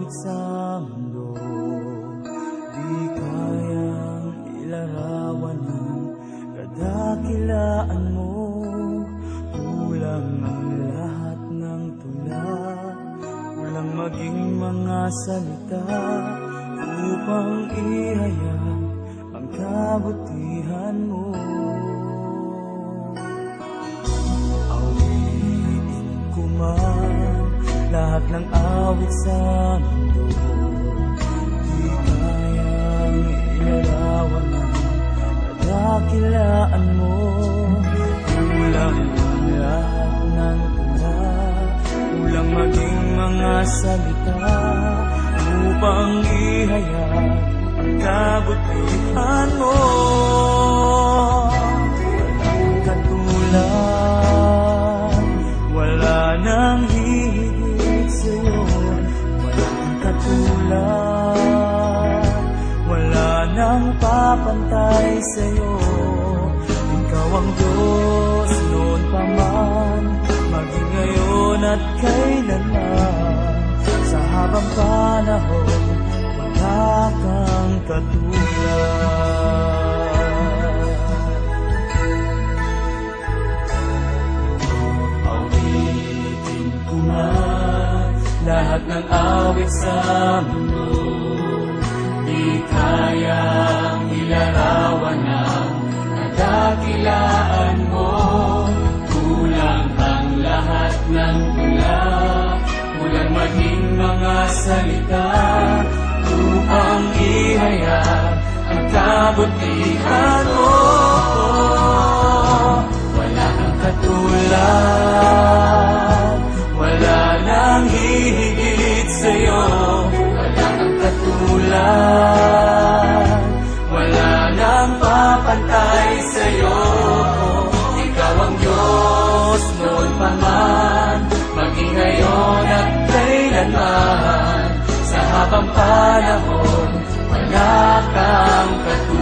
awit sa mundo, di kayang ilarawan ng kadakilaan mo. Kulang ang lahat ng tula, kulang maging mga salita upang ihayag ang kabutihan mo. Awitin ko man lahat ng awit sa mundo, di kayang ilarawan ng kadakilaan mo. Kulang ang lahat ng tula, kulang maging mga salita upang ihayag ang kabutihan mo. Walang katulad, wala nang hihigit sa'yo. Walang katulad, wala nang papantay sa'yo. Ikaw ang Diyos noon pa man, maging ngayon at kailanman. Sa habang panahon, wala kang katulad. Awitin ko man lahat ng awit sa mundo, di kayang ilarawan ng kadakilaan mo. Kulang ang lahat ng tula, kulang maging mga salita upang ihayag ang kabutihan mo. Wala kang katulad, wala nang hihigit sa'yo. Wala kang katulad, wala nang papantay sa'yo. Ikaw ang Diyos noon pa man, maging ngayon at kailanman. Sa habang panahon, wala kang katulad.